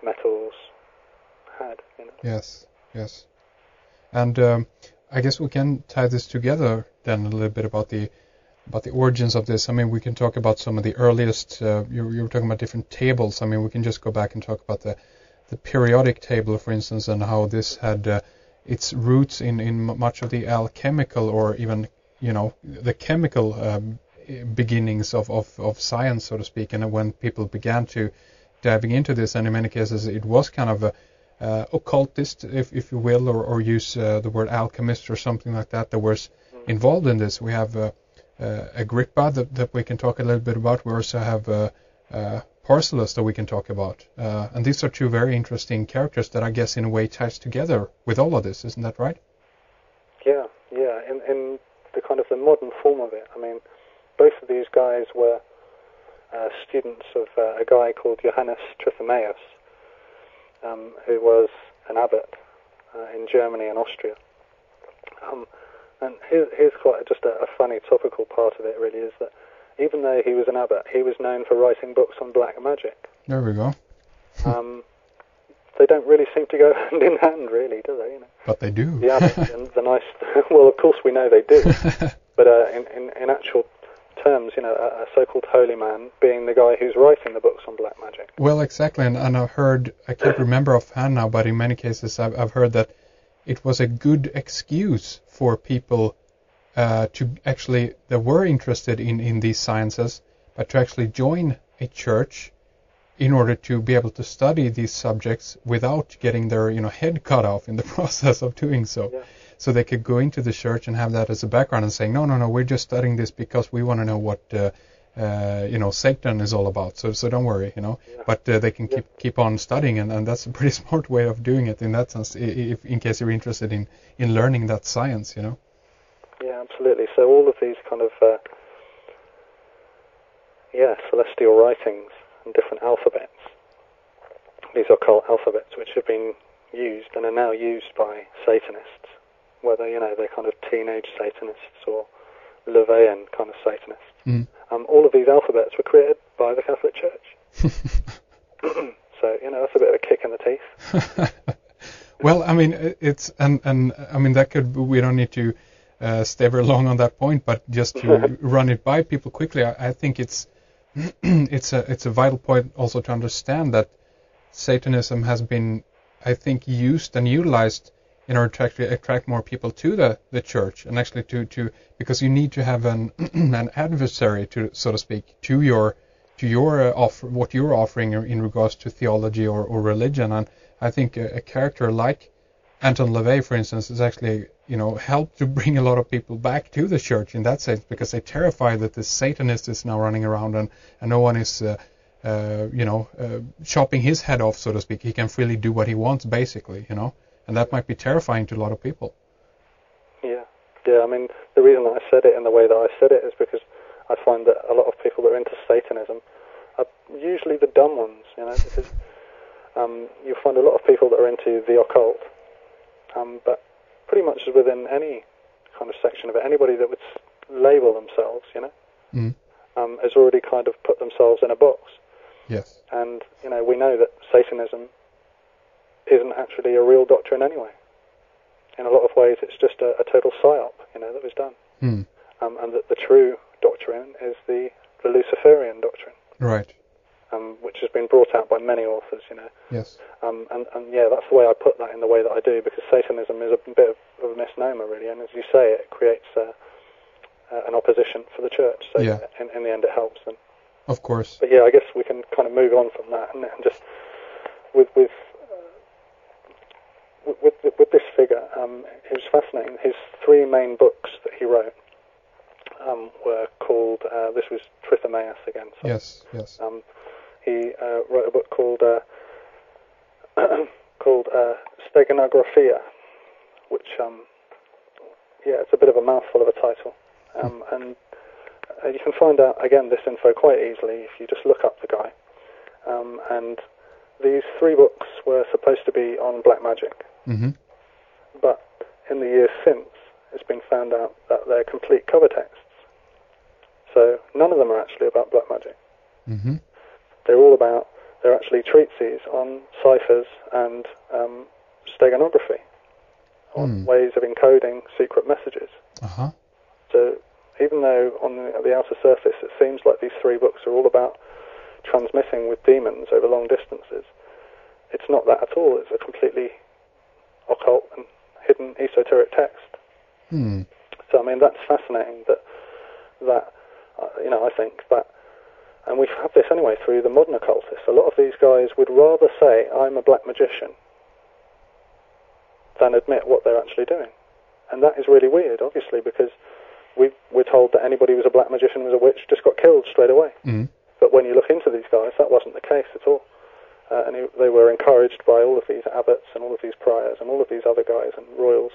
metals had. Yes, yes. And I guess we can tie this together then a little bit about the origins of this. I mean, we can talk about some of the earliest. You were talking about different tables. I mean, we can just go back and talk about the periodic table, for instance, and how this had its roots in much of the alchemical or even the chemical beginnings of science, so to speak. And when people began to diving into this, and in many cases it was kind of a occultist, if you will, or use the word alchemist or something like that was involved in this. We have Agrippa that we can talk a little bit about. We also have Paracelsus that we can talk about. And these are two very interesting characters that I guess in a way ties together with all of this. Isn't that right? Yeah. In the kind of the modern form of it. I mean, both of these guys were students of a guy called Johannes Trithomaeus, who was an abbot in Germany and Austria. And here's quite just a funny topical part of it, really, is that even though he was an abbot, he was known for writing books on black magic. There we go. They don't really seem to go hand in hand, really, do they? But they do. The abbot and the nice... Well, of course we know they do. But in actual terms, a so-called holy man being the guy who's writing the books on black magic. Well, exactly. And I've heard, I can't remember offhand now, but in many cases I've heard that it was a good excuse for people to actually, that were interested in these sciences, but to actually join a church in order to be able to study these subjects without getting their head cut off in the process of doing so. Yeah. So they could go into the church and have that as a background and saying, no, we're just studying this because we want to know what Satan is all about. So don't worry, Yeah. But they can keep on studying, and that's a pretty smart way of doing it in that sense. If in case you're interested in learning that science, Yeah, absolutely. So all of these kind of celestial writings and different alphabets, these occult alphabets, which have been used and are now used by Satanists, whether they're kind of teenage Satanists or LaVeyan kind of Satanists. Mm. All of these alphabets were created by the Catholic Church. So that's a bit of a kick in the teeth. Well, I mean, it's and I mean that could, we don't need to stay very long on that point, but just to run it by people quickly, I think it's a vital point also to understand that Satanism has been, I think, used and utilized in order to attract more people to the church, and actually to because you need to have an adversary, to so to speak, to your offer, what you're offering in regards to theology or religion. And I think a character like Anton LaVey, for instance, has actually helped to bring a lot of people back to the church in that sense, because they're terrified that the Satanist is now running around and no one is chopping his head off, so to speak. He can freely do what he wants, basically, and that might be terrifying to a lot of people. Yeah. I mean, the reason that I said it in the way that I said it is because I find that a lot of people that are into Satanism are usually the dumb ones, because you find a lot of people that are into the occult, but pretty much within any kind of section of it, anybody that would label themselves, has already kind of put themselves in a box. Yes. And, we know that Satanism isn't actually a real doctrine anyway. In a lot of ways, it's just a total psyop, that was done. Mm. And that the true doctrine is the Luciferian doctrine. Right. Which has been brought out by many authors, Yes. And that's the way I put that in the way that I do, because Satanism is a bit of a misnomer, really, and as you say, it creates an opposition for the church, so yeah. in the end it helps them. Of course. But yeah, I guess we can kind of move on from that, and just with this figure, it was fascinating. His three main books that he wrote were called, this was Trithomaeus again. So, yes. He wrote a book called Steganographia, which, it's a bit of a mouthful of a title. And you can find out, again, this info quite easily if you just look up the guy. And these three books were supposed to be on black magic. Mm-hmm. But in the years since, it's been found out that they're complete cover texts. So none of them are actually about black magic. Mm-hmm. They're all about they're actually treatises on ciphers and steganography, on ways of encoding secret messages. Uh-huh. So even though on the outer surface it seems like these three books are all about transmitting with demons over long distances, it's not that at all. It's a completely occult and hidden esoteric text. So I mean, that's fascinating that I think that, and we've had this anyway through the modern occultists. A lot of these guys would rather say, I'm a black magician, than admit what they're actually doing. And that is really weird, obviously, because we're told that anybody who was a black magician was a witch, just got killed straight away. But when you look into these guys, that wasn't the case at all. And they were encouraged by all of these abbots and all of these priors and all of these other guys and royals.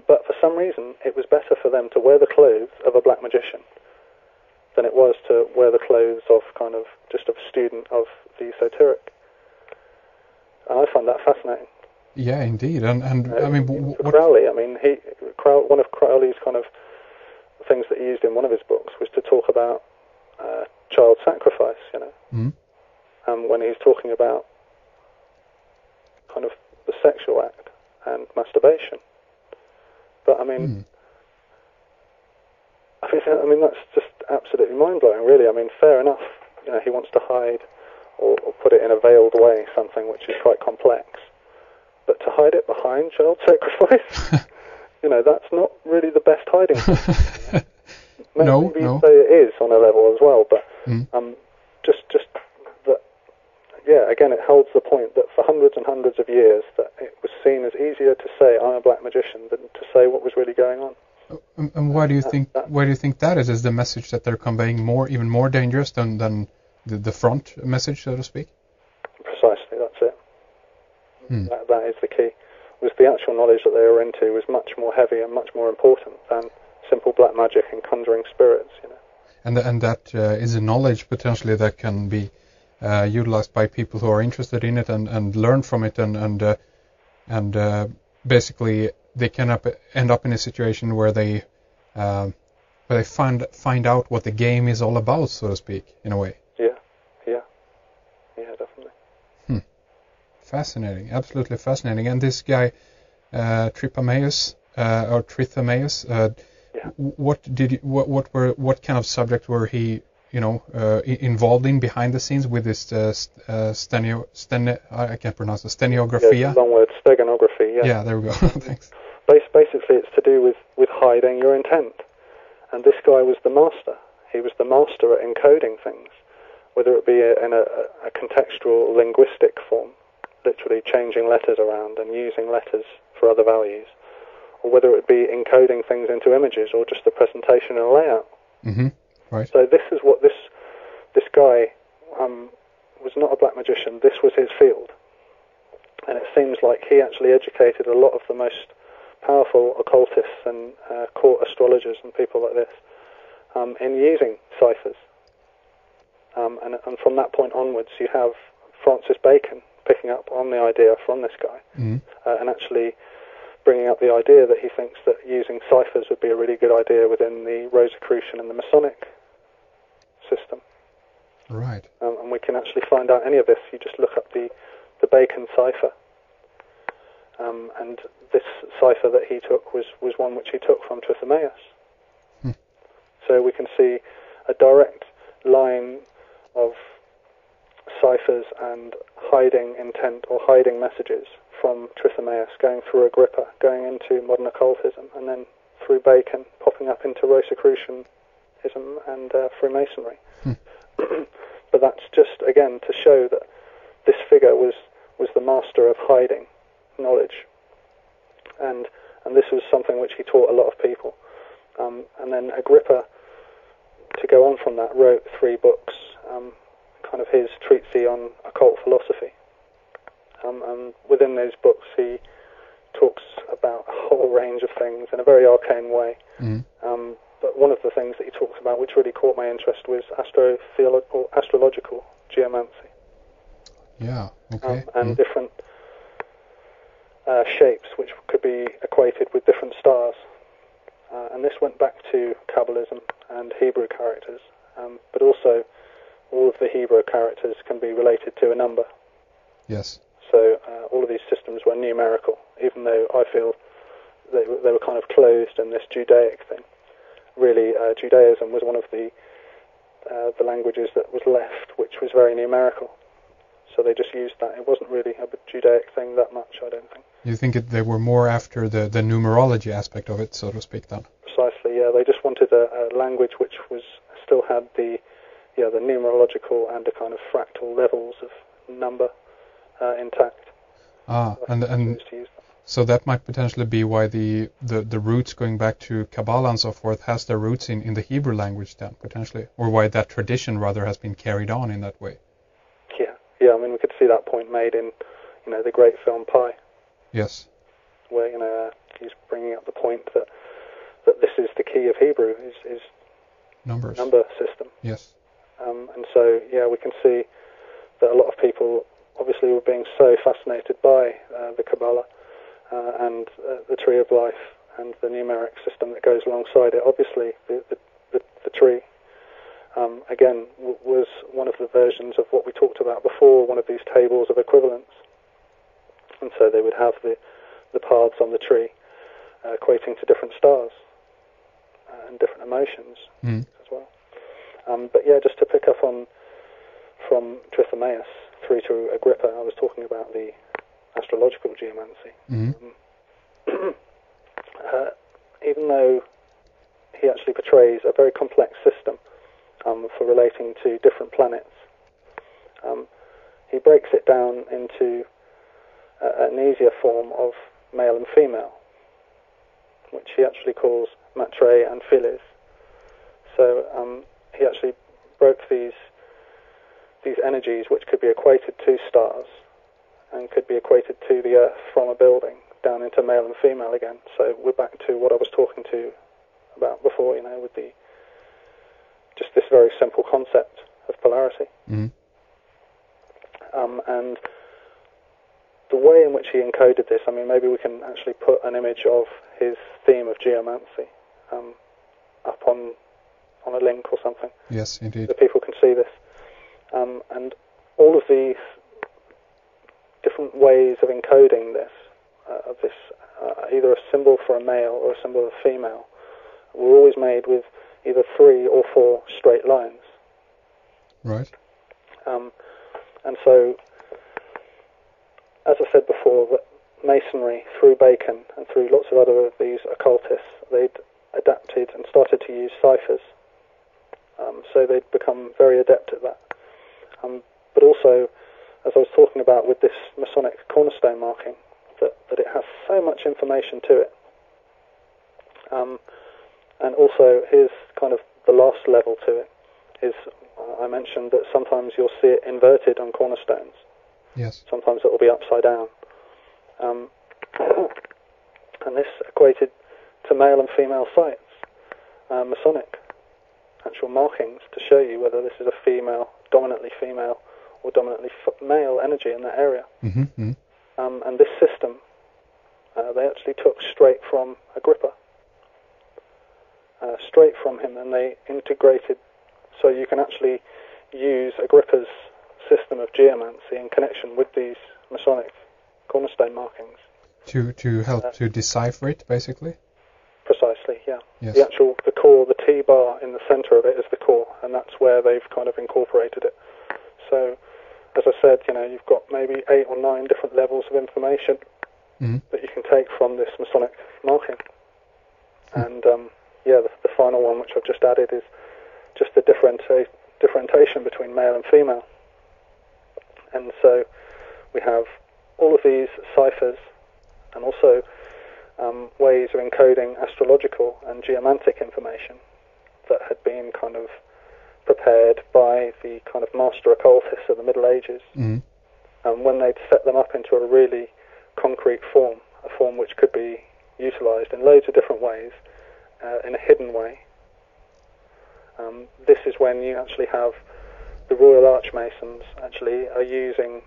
But for some reason, it was better for them to wear the clothes of a black magician than it was to wear the clothes of kind of just a student of the esoteric. And I find that fascinating. Yeah, indeed. And I mean, Crowley, one of Crowley's kind of things that he used in one of his books was to talk about child sacrifice, when he's talking about kind of the sexual act and masturbation. But I mean, I mean that's just absolutely mind-blowing, really. I mean, fair enough, he wants to hide or put it in a veiled way, something which is quite complex. But to hide it behind child sacrifice, that's not really the best hiding place. Maybe you'd say it is on a level as well, but just that, yeah, again, it holds the point that for hundreds and hundreds of years that it was seen as easier to say I'm a black magician than to say what was really going on. And why do you think that is? Is the message that they're conveying even more dangerous than the front message, so to speak? Precisely, that's it. That is the key. Was the actual knowledge that they were into was much more heavy and much more important than simple black magic and conjuring spirits, And that is a knowledge potentially that can be utilized by people who are interested in it and learn from it and basically they can end up in a situation where they find out what the game is all about, so to speak, in a way. Yeah, definitely. Fascinating, absolutely fascinating. And this guy, Trithamaeus, what kind of subject were he, involved in behind the scenes with this I can't pronounce it, stenographia? Yeah, long word, steganography. Yeah. Yeah, there we go. Thanks. Basically, it's to do with hiding your intent. And this guy was the master. He was the master at encoding things, whether it be in a contextual linguistic form, literally changing letters around and using letters for other values, or whether it be encoding things into images or just the presentation and layout. Right. So this is what this guy was not a black magician. This was his field, and it seems like he actually educated a lot of the most powerful occultists and court astrologers and people like this in using ciphers. And from that point onwards, you have Francis Bacon picking up on the idea from this guy and actually bringing up the idea that he thinks that using ciphers would be a really good idea within the Rosicrucian and the Masonic system. Right. And we can actually find out any of this. You just look up the Bacon cipher. And this cipher that he took was one which he took from Trithamaeus. So we can see a direct line of ciphers and hiding intent or hiding messages from Trithamaeus going through Agrippa, going into modern occultism, and then through Bacon, popping up into Rosicrucianism and Freemasonry. But that's just, again, to show that this figure was the master of hiding knowledge. And this was something which he taught a lot of people. And then Agrippa, to go on from that, wrote 3 books, kind of his treatise on occult philosophy. And within those books he talks about a whole range of things in a very arcane way. But one of the things that he talks about which really caught my interest was astrological geomancy. Yeah, okay. And different shapes which could be equated with different stars. And this went back to Kabbalism and Hebrew characters, but also all of the Hebrew characters can be related to a number. Yes. So all of these systems were numerical, even though I feel they were kind of closed in this Judaic thing. Really, Judaism was one of the languages that was left, which was very numerical. So they just used that. It wasn't really a Judaic thing that much, I don't think. You think they were more after the numerology aspect of it, so to speak, then? Precisely, yeah. They just wanted a language which still had the numerological and the kind of fractal levels of number intact. And so that might potentially be why the roots going back to Kabbalah and so forth has their roots in the Hebrew language then, potentially, or why that tradition rather has been carried on in that way. Yeah. I mean, we could see that point made in, the great film Pi. Yes. Where he's bringing up the point that this is the key of Hebrew is numbers, number system. Yes. And so we can see that a lot of people obviously were being so fascinated by the Kabbalah and the Tree of Life and the numeric system that goes alongside it. Obviously, the tree, again, was one of the versions of what we talked about before, one of these tables of equivalence. And so they would have the paths on the tree equating to different stars and different emotions as well. But just to pick up on from Trithomaeus through to Agrippa, I was talking about the astrological geomancy. Even though he actually portrays a very complex system for relating to different planets, he breaks it down into an easier form of male and female, which he actually calls matre and philis. So he actually broke these energies, which could be equated to stars and could be equated to the Earth from a building, down into male and female again. So we're back to what I was talking to about before, with just this very simple concept of polarity. And the way in which he encoded this, I mean, maybe we can actually put an image of his theme of geomancy up on a link or something. Yes, indeed. So people can see this. And all of these different ways of encoding this, either a symbol for a male or a symbol of a female, were always made with either 3 or 4 straight lines. Right. And so, as I said before, that Masonry, through Bacon and through lots of other of these occultists, they'd adapted and started to use ciphers. So they'd become very adept at that. But also, as I was talking about with this Masonic cornerstone marking, that it has so much information to it. And also, here's kind of the last level to it, is I mentioned that sometimes you'll see it inverted on cornerstones. Yes. Sometimes it will be upside down. And this equated to male and female sites, Masonic actual markings to show you whether this is a female, dominantly female, or dominantly male energy in that area. And this system, they actually took straight from Agrippa, straight from him, and they integrated, so you can actually use Agrippa's system of geomancy in connection with these Masonic cornerstone markings. To help to decipher it, basically? Precisely, yeah. Yes. The core, the T-bar in the center of it is the core, and that's where they've kind of incorporated it. So, as I said, you've got maybe 8 or 9 different levels of information that you can take from this Masonic marking. And, the final one, which I've just added, is just the differentiation between male and female. And so we have all of these ciphers and also ways of encoding astrological and geomantic information that had been kind of prepared by the kind of master occultists of the Middle Ages. And when they'd set them up into a really concrete form, a form which could be utilized in loads of different ways, in a hidden way, this is when you actually have the Royal Archmasons actually are using